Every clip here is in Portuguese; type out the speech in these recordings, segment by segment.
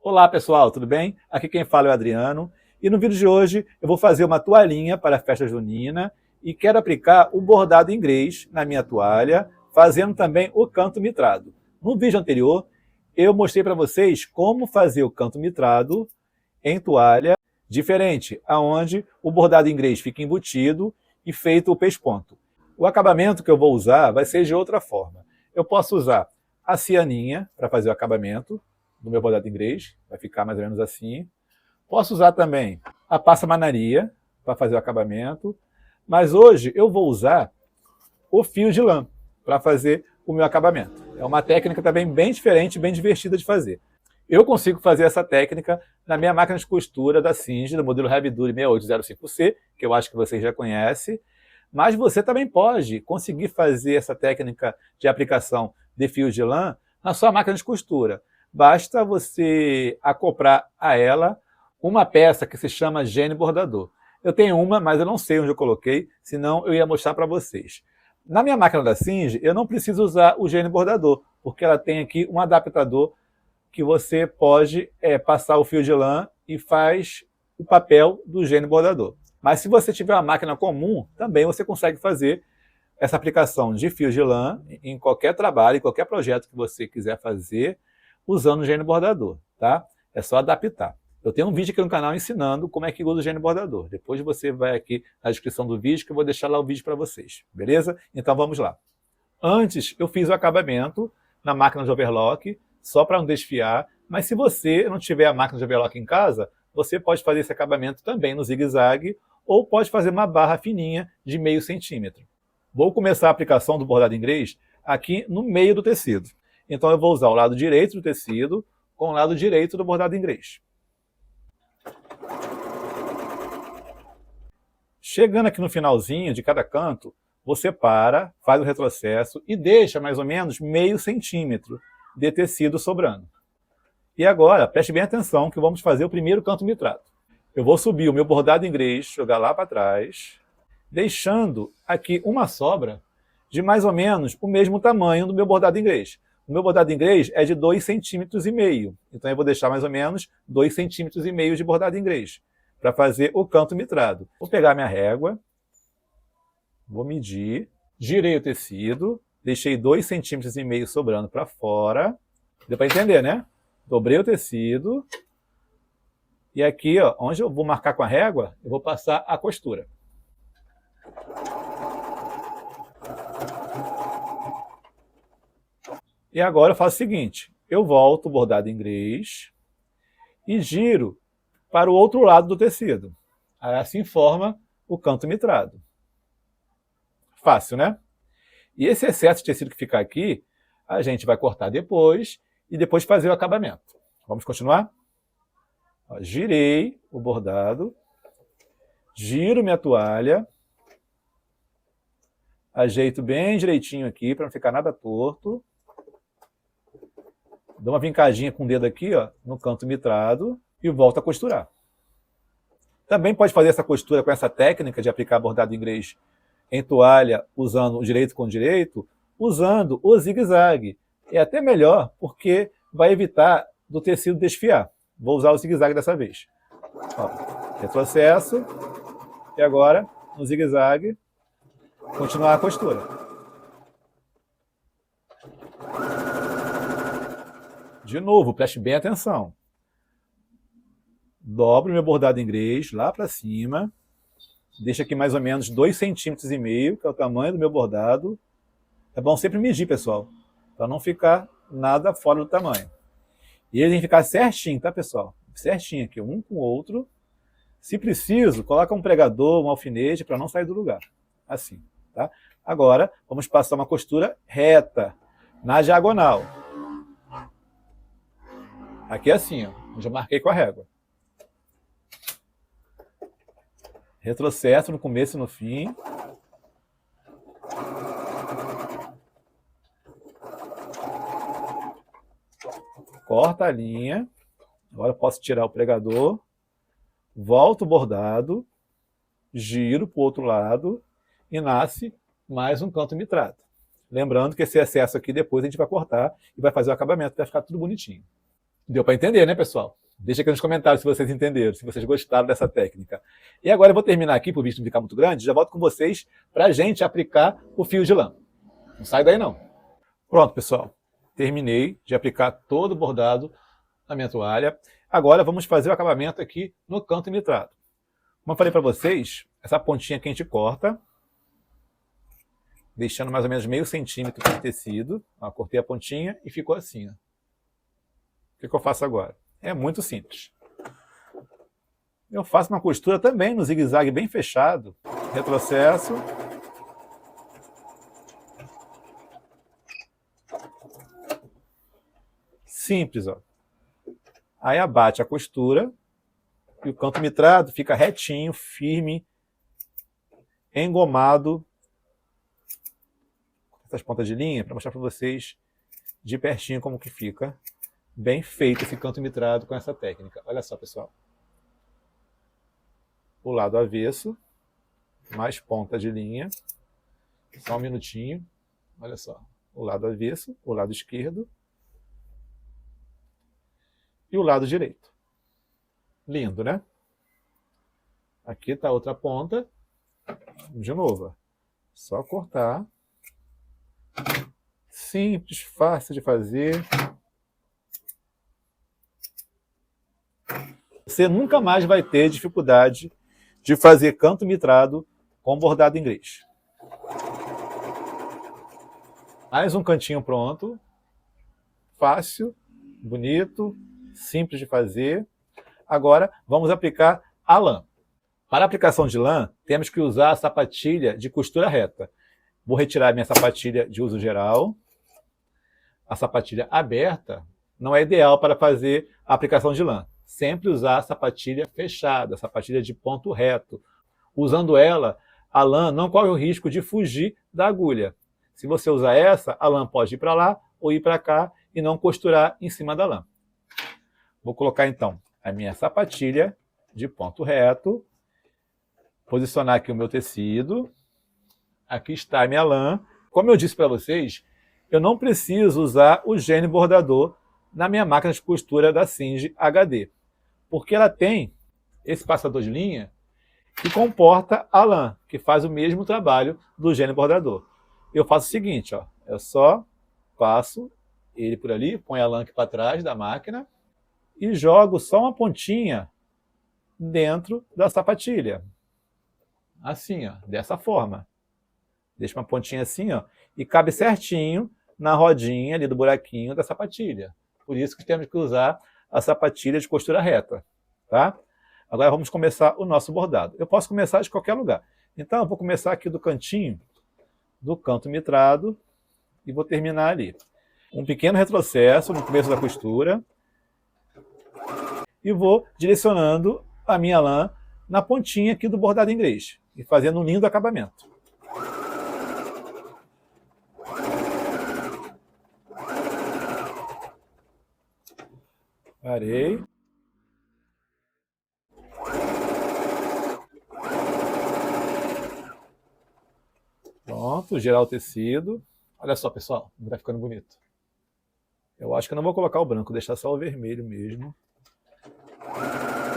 Olá pessoal, tudo bem? Aqui quem fala é o Adriano e no vídeo de hoje eu vou fazer uma toalhinha para a festa junina e quero aplicar o bordado inglês na minha toalha, fazendo também o canto mitrado. No vídeo anterior eu mostrei para vocês como fazer o canto mitrado em toalha diferente, aonde o bordado inglês fica embutido e feito o pesponto. O acabamento que eu vou usar vai ser de outra forma. Eu posso usar a cianinha para fazer o acabamento do meu bordado inglês, vai ficar mais ou menos assim. Posso usar também a passamanaria para fazer o acabamento, mas hoje eu vou usar o fio de lã para fazer o meu acabamento. É uma técnica também bem diferente, bem divertida de fazer. Eu consigo fazer essa técnica na minha máquina de costura da Singe, do modelo Heavy Duty 6805C, que eu acho que vocês já conhecem, mas você também pode conseguir fazer essa técnica de aplicação de fio de lã na sua máquina de costura. Basta você acoplar a ela uma peça que se chama Gene Bordador. Eu tenho uma, mas eu não sei onde eu coloquei, senão eu ia mostrar para vocês. Na minha máquina da Singe, eu não preciso usar o Gene Bordador, porque ela tem aqui um adaptador que você pode passar o fio de lã e faz o papel do Gene Bordador. Mas se você tiver uma máquina comum, também você consegue fazer essa aplicação de fio de lã em qualquer trabalho, em qualquer projeto que você quiser fazer, usando o Gene Bordador, tá? É só adaptar. Eu tenho um vídeo aqui no canal ensinando como é que usa o Gene Bordador. Depois você vai aqui na descrição do vídeo que eu vou deixar lá o vídeo para vocês, beleza? Então vamos lá. Antes eu fiz o acabamento na máquina de overlock, só para não desfiar, mas se você não tiver a máquina de overlock em casa, você pode fazer esse acabamento também no zigue-zague ou pode fazer uma barra fininha de meio centímetro. Vou começar a aplicação do bordado inglês aqui no meio do tecido. Então eu vou usar o lado direito do tecido com o lado direito do bordado inglês. Chegando aqui no finalzinho de cada canto, você para, faz o retrocesso e deixa mais ou menos meio centímetro de tecido sobrando. E agora, preste bem atenção que vamos fazer o primeiro canto mitrado. Eu vou subir o meu bordado inglês, jogar lá para trás, deixando aqui uma sobra de mais ou menos o mesmo tamanho do meu bordado inglês. O meu bordado inglês é de 2,5 centímetros, então eu vou deixar mais ou menos 2,5 centímetros de bordado inglês para fazer o canto mitrado. Vou pegar minha régua, vou medir, girei o tecido, deixei 2,5 centímetros sobrando para fora. Deu para entender, né? Dobrei o tecido e aqui, ó, onde eu vou marcar com a régua, eu vou passar a costura. E agora eu faço o seguinte, eu volto o bordado inglês e giro para o outro lado do tecido. Assim forma o canto mitrado. Fácil, né? E esse excesso de tecido que fica aqui, a gente vai cortar depois e depois fazer o acabamento. Vamos continuar? Ó, girei o bordado, giro minha toalha, ajeito bem direitinho aqui para não ficar nada torto. Dou uma vincadinha com o dedo aqui, ó, no canto mitrado e volto a costurar. Também pode fazer essa costura com essa técnica de aplicar bordado inglês em toalha, usando o direito com o direito, usando o zigue-zague. É até melhor, porque vai evitar do tecido desfiar. Vou usar o zigue-zague dessa vez. Ó, retrocesso, e agora, no zigue-zague, continuar a costura. De novo, preste bem atenção. Dobro meu bordado inglês lá para cima. Deixa aqui mais ou menos 2,5 centímetros, que é o tamanho do meu bordado. É bom sempre medir, pessoal, para não ficar nada fora do tamanho. E ele tem que ficar certinho, tá, pessoal? Certinho aqui, um com o outro. Se preciso, coloca um pregador, um alfinete, para não sair do lugar. Assim, tá? Agora, vamos passar uma costura reta, na diagonal. Aqui é assim, ó, onde eu marquei com a régua. Retrocesso no começo e no fim. Corta a linha. Agora eu posso tirar o pregador. Volto o bordado. Giro para o outro lado. E nasce mais um canto mitrado. Lembrando que esse excesso aqui depois a gente vai cortar e vai fazer o acabamento para ficar tudo bonitinho. Deu para entender, né, pessoal? Deixa aqui nos comentários se vocês entenderam, se vocês gostaram dessa técnica. E agora eu vou terminar aqui, para o vídeo não ficar muito grande, já volto com vocês para a gente aplicar o fio de lã. Não sai daí não. Pronto, pessoal. Terminei de aplicar todo o bordado na minha toalha. Agora vamos fazer o acabamento aqui no canto nitrado. Como eu falei para vocês, essa pontinha aqui a gente corta, deixando mais ou menos meio centímetro de tecido. Ó, cortei a pontinha e ficou assim. Ó. O que eu faço agora? É muito simples. Eu faço uma costura também no zigue-zague bem fechado. Retrocesso. Simples, ó. Aí abate a costura e o canto mitrado fica retinho, firme, engomado. Essas pontas de linha para mostrar para vocês de pertinho como que fica. Bem feito esse canto mitrado com essa técnica. Olha só, pessoal. O lado avesso, mais ponta de linha. Só um minutinho. Olha só. O lado avesso, o lado esquerdo. E o lado direito. Lindo, né? Aqui está a outra ponta. De novo. Só cortar. Simples, fácil de fazer. Você nunca mais vai ter dificuldade de fazer canto mitrado com bordado inglês. Mais um cantinho pronto. Fácil, bonito, simples de fazer. Agora vamos aplicar a lã. Para a aplicação de lã, temos que usar a sapatilha de costura reta. Vou retirar minha sapatilha de uso geral. A sapatilha aberta não é ideal para fazer a aplicação de lã. Sempre usar a sapatilha fechada, a sapatilha de ponto reto. Usando ela, a lã não corre o risco de fugir da agulha. Se você usar essa, a lã pode ir para lá ou ir para cá e não costurar em cima da lã. Vou colocar então a minha sapatilha de ponto reto, posicionar aqui o meu tecido. Aqui está a minha lã. Como eu disse para vocês, eu não preciso usar o gênio bordador na minha máquina de costura da Singe HD, porque ela tem esse passador de linha que comporta a lã, que faz o mesmo trabalho do gênio bordador. Eu faço o seguinte, ó, eu só passo ele por ali, ponho a lã aqui para trás da máquina e jogo só uma pontinha dentro da sapatilha. Assim, ó, dessa forma. Deixa uma pontinha assim, ó, e cabe certinho na rodinha ali do buraquinho da sapatilha. Por isso que temos que usar a sapatilha de costura reta, tá? Agora vamos começar o nosso bordado. Eu posso começar de qualquer lugar. Então eu vou começar aqui do cantinho, do canto mitrado, e vou terminar ali. Um pequeno retrocesso no começo da costura. E vou direcionando a minha lã na pontinha aqui do bordado inglês. E fazendo um lindo acabamento. Parei. Pronto, girar o tecido. Olha só, pessoal, como está ficando bonito. Eu acho que eu não vou colocar o branco, deixar só o vermelho mesmo.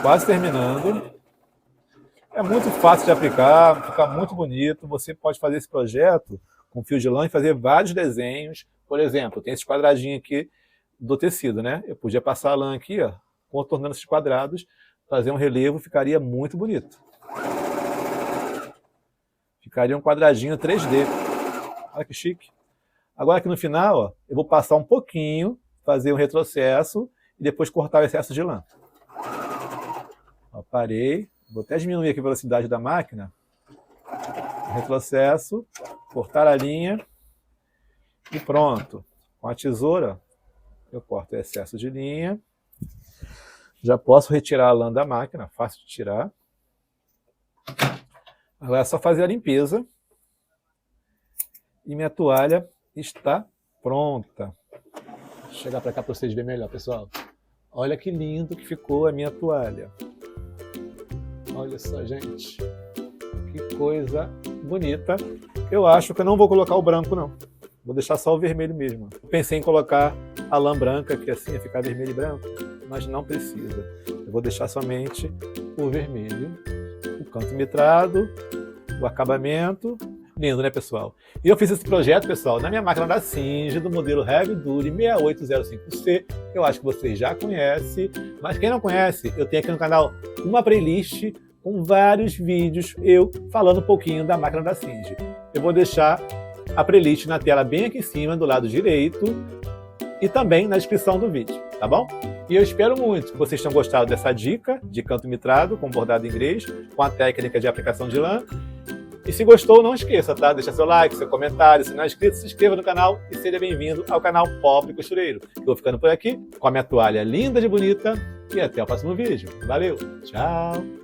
Quase terminando. É muito fácil de aplicar, fica muito bonito. Você pode fazer esse projeto com fio de lã e fazer vários desenhos. Por exemplo, tem esse quadradinho aqui do tecido, né? Eu podia passar a lã aqui, ó, contornando esses quadrados, fazer um relevo, ficaria muito bonito. Ficaria um quadradinho 3D. Olha que chique. Agora aqui no final, ó, eu vou passar um pouquinho, fazer um retrocesso e depois cortar o excesso de lã. Ó, parei. Vou até diminuir aqui a velocidade da máquina. Retrocesso, cortar a linha e pronto. Com a tesoura, eu corto o excesso de linha. Já posso retirar a lã da máquina, fácil de tirar. Agora é só fazer a limpeza. E minha toalha está pronta. Vou chegar para cá para vocês verem melhor, pessoal. Olha que lindo que ficou a minha toalha. Olha só, gente. Que coisa bonita. Eu acho que eu não vou colocar o branco, não. Vou deixar só o vermelho mesmo. Pensei em colocar a lã branca, que assim ia ficar vermelho e branco, mas não precisa. Eu vou deixar somente o vermelho, o canto mitrado, o acabamento. Lindo, né, pessoal? E eu fiz esse projeto, pessoal, na minha máquina da Singe, do modelo Heavy Duty 6805C. Eu acho que vocês já conhecem, mas quem não conhece, eu tenho aqui no canal uma playlist com vários vídeos eu falando um pouquinho da máquina da Singe. Eu vou deixar a playlist na tela bem aqui em cima, do lado direito, e também na descrição do vídeo, tá bom? E eu espero muito que vocês tenham gostado dessa dica de canto mitrado com bordado inglês, com a técnica de aplicação de lã. E se gostou, não esqueça, tá? Deixa seu like, seu comentário, se não é inscrito, se inscreva no canal e seja bem-vindo ao canal Pobre Costureiro. Eu vou ficando por aqui com a minha toalha linda de bonita e até o próximo vídeo. Valeu, tchau!